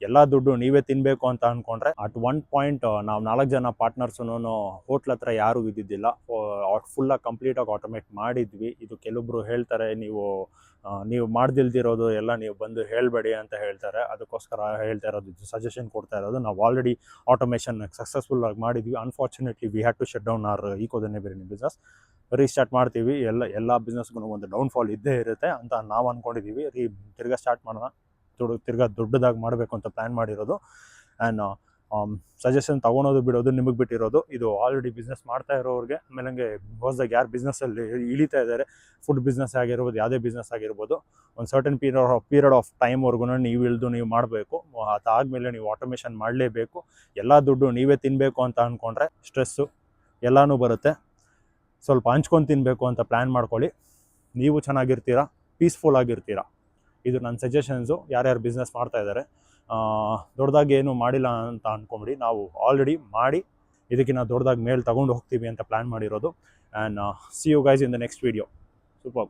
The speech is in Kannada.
ಎಲ್ಲ ದುಡ್ಡು ನೀವೇ ತಿನ್ನಬೇಕು ಅಂತ ಅಂದ್ಕೊಂಡ್ರೆ ಅಟ್ ಒನ್ ಪಾಯಿಂಟ್ ನಾವು 4 ಜನ ಪಾರ್ಟ್ನರ್ಸೂ ಹೋಟ್ಲ್ ಹತ್ರ ಯಾರೂ ಇದ್ದಿದ್ದಿಲ್ಲ. ಫುಲ್ಲಾಗಿ ಕಂಪ್ಲೀಟಾಗಿ ಆಟೋಮೇಟ್ ಮಾಡಿದ್ವಿ. ಇದು ಕೆಲವೊಬ್ರು ಹೇಳ್ತಾರೆ ನೀವು ಮಾಡ್ದಿಲ್ದಿರೋದು ಎಲ್ಲ ನೀವು ಬಂದು ಹೇಳಬೇಡಿ ಅಂತ ಹೇಳ್ತಾರೆ. ಅದಕ್ಕೋಸ್ಕರ ಹೇಳ್ತಾ ಇರೋದು, ಸಜೆಷನ್ ಕೊಡ್ತಾ ಇರೋದು. ನಾವು ಆಲ್ರೆಡಿ ಆಟೋಮೇಷನ್ ಸಕ್ಸಸ್ಫುಲ್ಲಾಗಿ ಮಾಡಿದ್ವಿ. Unfortunately we had to shut down our ಈಕೋದನ್ನೇ ಬಿರಿಯಾನಿ ಬಿಸ್ನೆಸ್. ರೀಸ್ಟಾರ್ಟ್ ಮಾಡ್ತೀವಿ. ಎಲ್ಲ ಬಿಸ್ನೆಸ್ಗೂ ಒಂದು ಡೌನ್ಫಾಲ್ ಇದ್ದೇ ಇರುತ್ತೆ ಅಂತ ನಾವು ಅಂದ್ಕೊಂಡಿದ್ದೀವಿ. ತಿರ್ಗಾ ಸ್ಟಾರ್ಟ್ ಮಾಡೋಣ, ತಿರ್ಗಾ ದೊಡ್ಡದಾಗಿ ಮಾಡಬೇಕು ಅಂತ ಪ್ಲ್ಯಾನ್ ಮಾಡಿರೋದು. ಆ್ಯಂಡ್ ಸಜೆಷನ್ ತೊಗೊಳೋದು ಬಿಡೋದು ನಿಮಗೆ ಬಿಟ್ಟಿರೋದು. ಇದು ಆಲ್ರೆಡಿ ಬಿಸ್ನೆಸ್ ಮಾಡ್ತಾ ಇರೋರಿಗೆ, ಆಮೇಲೆ ಹಂಗೆ ಹೊಸದಾಗಿ ಯಾರು ಬಿಸ್ನೆಸ್ಸಲ್ಲಿ ಇಳಿತಾ ಇದ್ದಾರೆ, ಫುಡ್ ಬಿಸ್ನೆಸ್ ಆಗಿರ್ಬೋದು, ಯಾವುದೇ ಬಿಸ್ನೆಸ್ ಆಗಿರ್ಬೋದು, ಒಂದು ಸರ್ಟನ್ ಪೀರಿಯಡ್ ಆಫ್ ಟೈಮ್ವರೆಗೂ ನೀವು ಮಾಡಬೇಕು. ಅದಾದಮೇಲೆ ನೀವು ಆಟೋಮೇಷನ್ ಮಾಡಲೇಬೇಕು. ಎಲ್ಲ ದುಡ್ಡು ನೀವೇ ತಿನ್ನಬೇಕು ಅಂತ ಅಂದ್ಕೊಂಡ್ರೆ ಸ್ಟ್ರೆಸ್ಸು ಎಲ್ಲನೂ ಬರುತ್ತೆ. ಸ್ವಲ್ಪ ಹಂಚ್ಕೊಂಡು ತಿನ್ನಬೇಕು ಅಂತ ಪ್ಲ್ಯಾನ್ ಮಾಡ್ಕೊಳ್ಳಿ. ನೀವು ಚೆನ್ನಾಗಿರ್ತೀರಾ, ಪೀಸ್ಫುಲ್ ಆಗಿರ್ತೀರಾ. ಇದು ನನ್ನ ಸಜೆಷನ್ಸು. ಯಾರ್ಯಾರು ಬಿಸ್ನೆಸ್ ಮಾಡ್ತಾ ಇದ್ದಾರೆ, ದೊಡ್ಡದಾಗಿ ಏನು ಮಾಡಿಲ್ಲ ಅಂತ ಅಂದ್ಕೊಂಬಿಡಿ. ನಾವು ಆಲ್ರೆಡಿ ಮಾಡಿ ಇದಕ್ಕಿಂತ ದೊಡ್ಡದಾಗಿ ಮೇಲೆ ತಗೊಂಡು ಹೋಗ್ತೀವಿ ಅಂತ ಪ್ಲ್ಯಾನ್ ಮಾಡಿರೋದು. And see you guys in the next video. Super.